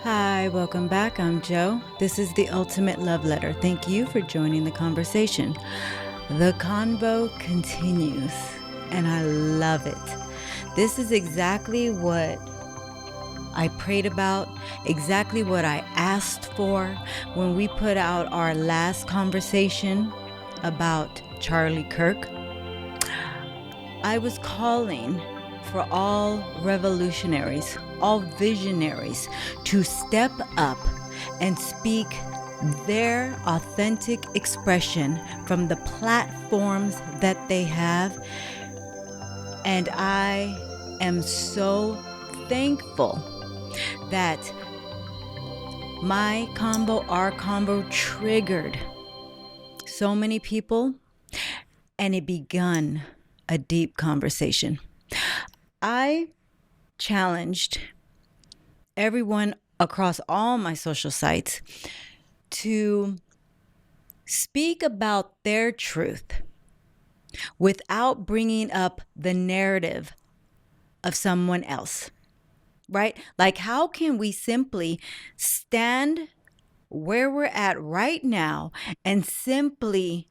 Hi, welcome back. I'm Joe. This is the Ultimate Love Letter. Thank you for joining the conversation. The convo continues, and I love it. This is exactly what I prayed about, exactly what I asked for when we put out our last conversation about Charlie Kirk. I was calling for all revolutionaries, all visionaries to step up and speak their authentic expression from the platforms that they have. And I am so thankful that our combo triggered so many people, and it begun a deep conversation. I challenged everyone across all my social sites to speak about their truth without bringing up the narrative of someone else, right? Like, how can we simply stand where we're at right now and simply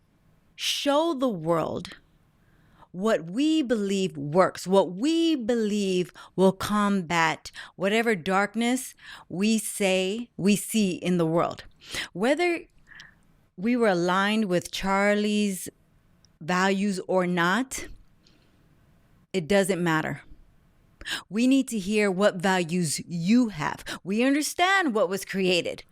show the world what we believe works, what we believe will combat whatever darkness we say we see in the world? Whether we were aligned with Charlie's values or not, it doesn't matter. We need to hear what values you have. We understand what was created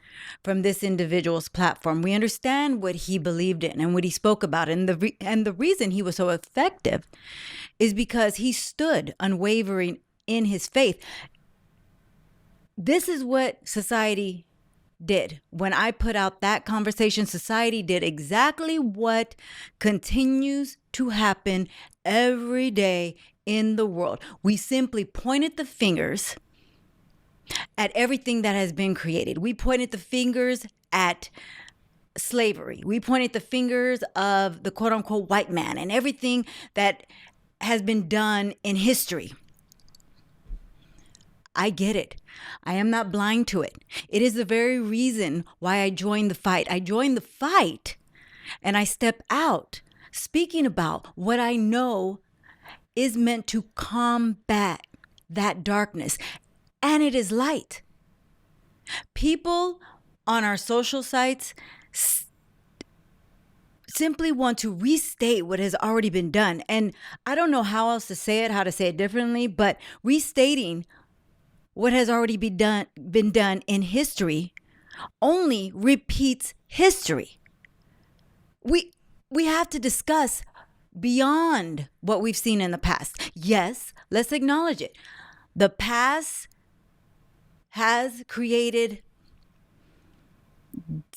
from this individual's platform. We understand what he believed in and what he spoke about. And the reason he was so effective is because he stood unwavering in his faith. This is what society did. When I put out that conversation, society did exactly what continues to happen every day in the world. We simply pointed the fingers at everything that has been created. We pointed the fingers at slavery. We pointed the fingers of the quote unquote white man and everything that has been done in history. I get it. I am not blind to it. It is the very reason why I joined the fight. I joined the fight and I step out speaking about what I know is meant to combat that darkness. And it is light. People on our social sites simply want to restate what has already been done. And I don't know how else to say it, how to say it differently, but restating what has already been done in history only repeats history. We have to discuss beyond what we've seen in the past. Yes, let's acknowledge it. The past has created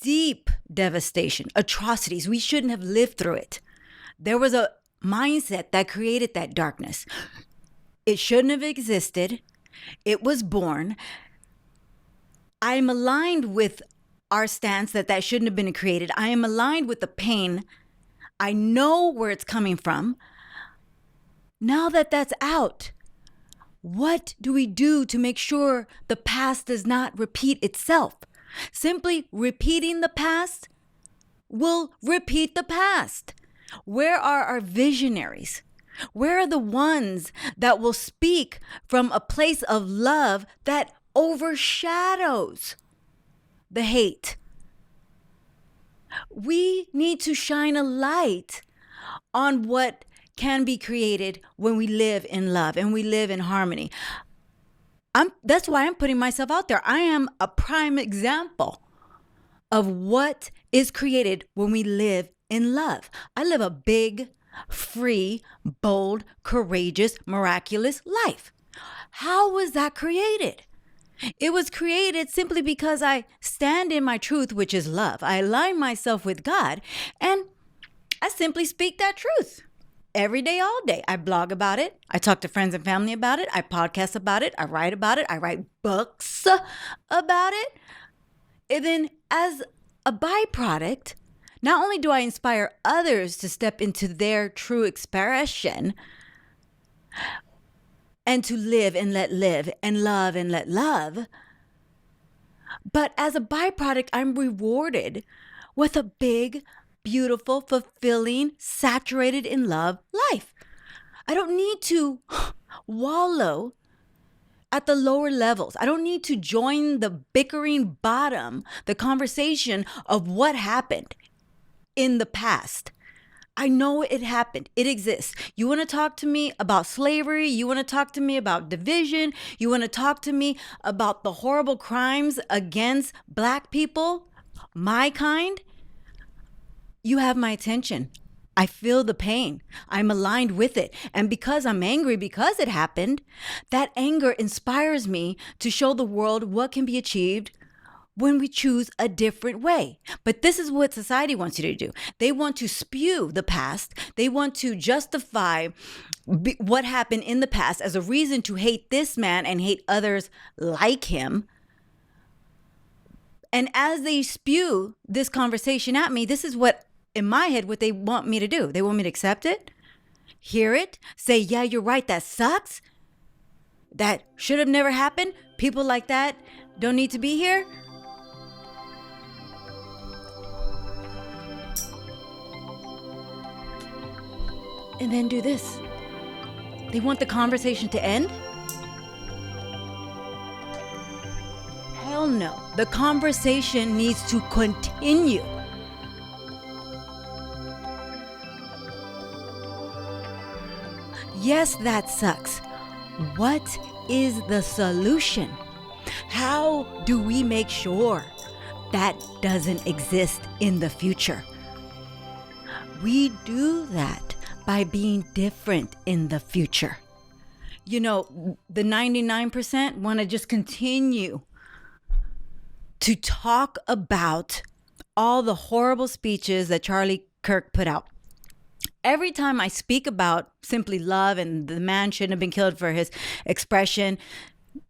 deep devastation, atrocities. We shouldn't have lived through it. There was a mindset that created that darkness. It shouldn't have existed. It was born. I'm aligned with our stance that shouldn't have been created. I am aligned with the pain. I know where it's coming from. Now that that's out, what do we do to make sure the past does not repeat itself? Simply repeating the past will repeat the past. Where are our visionaries? Where are the ones that will speak from a place of love that overshadows the hate? We need to shine a light on what can be created when we live in love and we live in harmony. That's why I'm putting myself out there. I am a prime example of what is created when we live in love. I live a big, free, bold, courageous, miraculous life. How was that created? It was created simply because I stand in my truth, which is love. I align myself with God, and I simply speak that truth every day, all day. I blog about it. I talk to friends and family about it. I podcast about it. I write about it. I write books about it. And then as a byproduct, not only do I inspire others to step into their true expression and to live and let live and love and let love, But as a byproduct, I'm rewarded with a big, beautiful, fulfilling, saturated in love life. I don't need to wallow at the lower levels. I don't need to join the bickering bottom, the conversation of what happened in the past. I know it happened. It exists. You want to talk to me about slavery? You want to talk to me about division? You want to talk to me about the horrible crimes against Black people, my kind? You have my attention. I feel the pain. I'm aligned with it. And because I'm angry because it happened, that anger inspires me to show the world what can be achieved when we choose a different way. But this is what society wants you to do. They want to spew the past. They want to justify what happened in the past as a reason to hate this man and hate others like him. And as they spew this conversation at me, this is what, in my head, what they want me to do. They want me to accept it, hear it, say, yeah, you're right, that sucks. That should have never happened. People like that don't need to be here. And then do this. They want the conversation to end? Hell no. The conversation needs to continue. Yes, that sucks. What is the solution? How do we make sure that doesn't exist in the future? We do that by being different in the future. You know, the 99% want to just continue to talk about all the horrible speeches that Charlie Kirk put out. Every time I speak about simply love and the man shouldn't have been killed for his expression,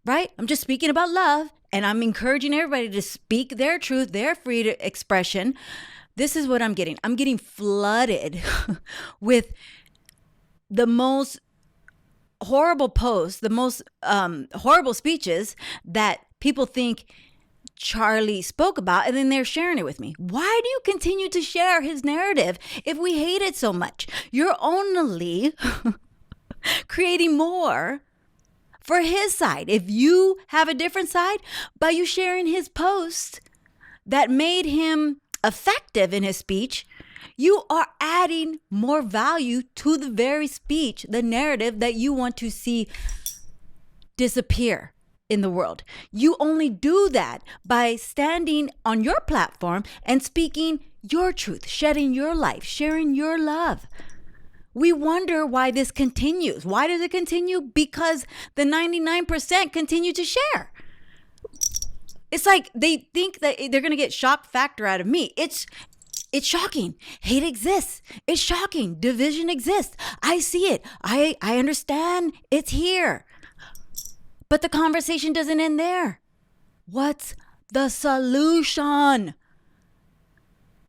right? I'm just speaking about love, and I'm encouraging everybody to speak their truth, their free expression. This is what I'm getting. I'm getting flooded with the most horrible posts, the most horrible speeches that people think Charlie spoke about, and then they're sharing it with me. Why do you continue to share his narrative if we hate it so much? You're only creating more for his side. If you have a different side, by you sharing his post that made him effective in his speech, you are adding more value to the very speech, the narrative that you want to see disappear in the world. You only do that by standing on your platform and speaking your truth, shedding your life, sharing your love. We wonder why this continues. Why does it continue? Because the 99% continue to share. It's like they think that they're going to get shock factor out of me. It's shocking. Hate exists. It's shocking. Division exists. I see it. I understand. It's here. But the conversation doesn't end there. What's the solution?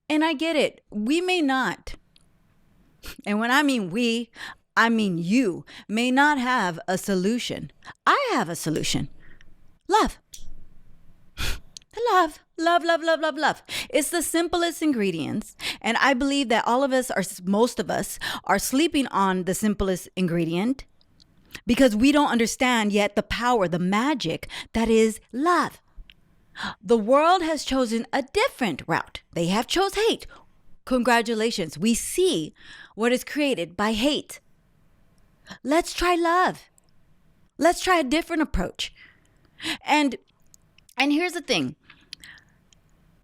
And I get it. We may not, and when I mean we, I mean you, may not have a solution. I have a solution. Love. Love, love, love, love, love, love. It's the simplest ingredients. And I believe that most of us are sleeping on the simplest ingredient because we don't understand yet the power, the magic that is love. The world has chosen a different route. They have chose hate. Congratulations. We see what is created by hate. Let's try love. Let's try a different approach. And here's the thing.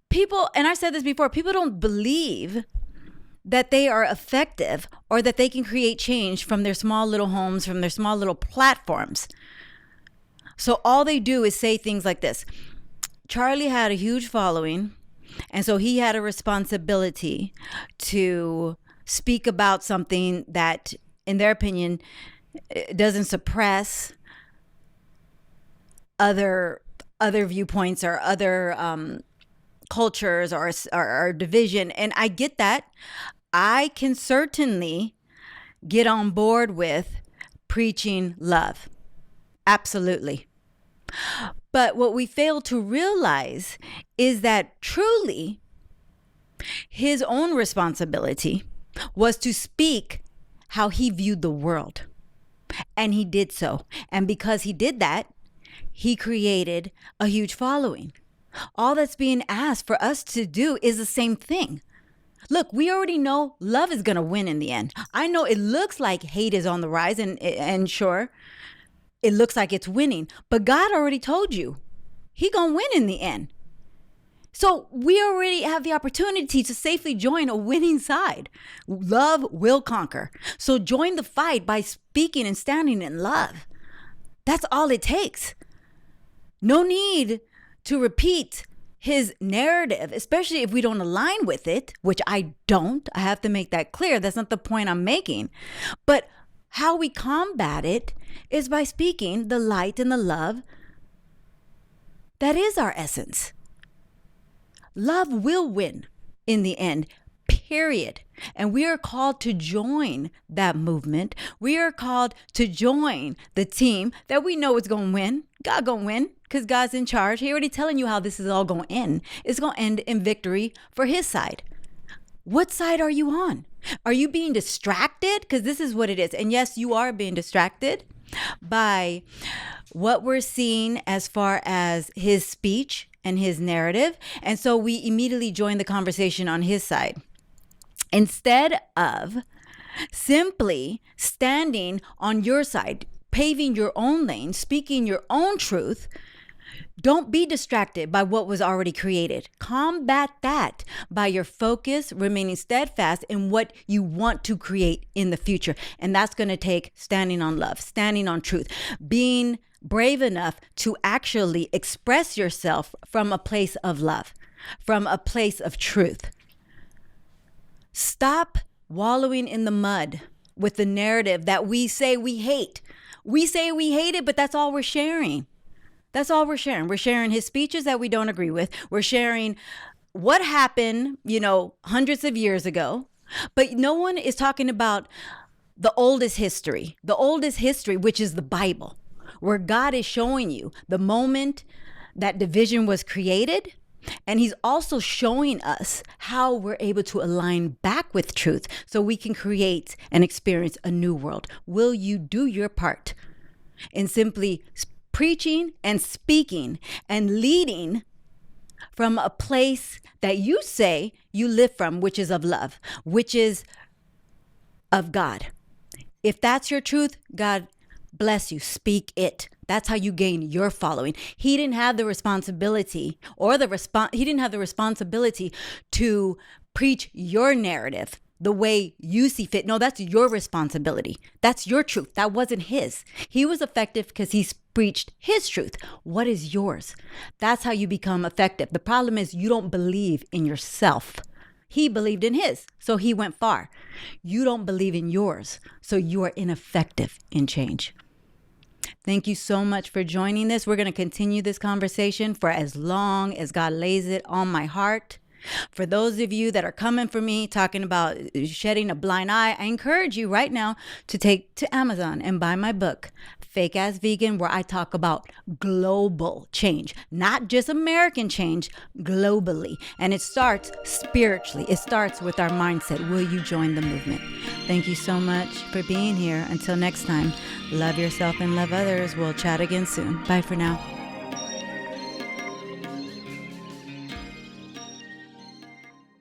People, and I said this before, people don't believe that they are effective or that they can create change from their small little homes, from their small little platforms. So all they do is say things like this. Charlie had a huge following, and so he had a responsibility to speak about something that, in their opinion, doesn't suppress other viewpoints or other cultures or division. And I get that. I can certainly get on board with preaching love. Absolutely. But what we fail to realize is that truly his own responsibility was to speak how he viewed the world. And he did so. And because he did that, he created a huge following. All that's being asked for us to do is the same thing. Look, we already know love is going to win in the end. I know it looks like hate is on the rise, and sure, it looks like it's winning. But God already told you, he going to win in the end. So we already have the opportunity to safely join a winning side. Love will conquer. So join the fight by speaking and standing in love. That's all it takes. No need to repeat his narrative, especially if we don't align with it, which I don't. I have to make that clear. That's not the point I'm making. But how we combat it is by speaking the light and the love that is our essence. Love will win in the end, period. And we are called to join that movement. We are called to join the team that we know is going to win. God going to win because God's in charge. He already telling you how this is all going to end. It's going to end in victory for his side. What side are you on? Are you being distracted? Because this is what it is. And yes, you are being distracted by what we're seeing as far as his speech and his narrative. And so we immediately join the conversation on his side. Instead of simply standing on your side, paving your own lane, speaking your own truth, don't be distracted by what was already created. Combat that by your focus, remaining steadfast in what you want to create in the future. And that's going to take standing on love, standing on truth, being brave enough to actually express yourself from a place of love, from a place of truth. Stop wallowing in the mud with the narrative that we say we hate. We say we hate it, but that's all we're sharing. That's all we're sharing. We're sharing his speeches that we don't agree with. We're sharing what happened, hundreds of years ago. But no one is talking about the oldest history, which is the Bible, where God is showing you the moment that division was created. And he's also showing us how we're able to align back with truth so we can create and experience a new world. Will you do your part in simply preaching and speaking and leading from a place that you say you live from, which is of love, which is of God? If that's your truth, God bless you. Speak it. That's how you gain your following. He didn't have the responsibility to preach your narrative the way you see fit. No, that's your responsibility. That's your truth. That wasn't his. He was effective because he preached his truth. What is yours? That's how you become effective. The problem is you don't believe in yourself. He believed in his, so he went far. You don't believe in yours, so you are ineffective in change. Thank you so much for joining this. We're going to continue this conversation for as long as God lays it on my heart. For those of you that are coming for me, talking about shedding a blind eye, I encourage you right now to take to Amazon and buy my book, Fake Ass Vegan, where I talk about global change, not just American change, globally. And it starts spiritually. It starts with our mindset. Will you join the movement? Thank you so much for being here. Until next time, love yourself and love others. We'll chat again soon. Bye for now.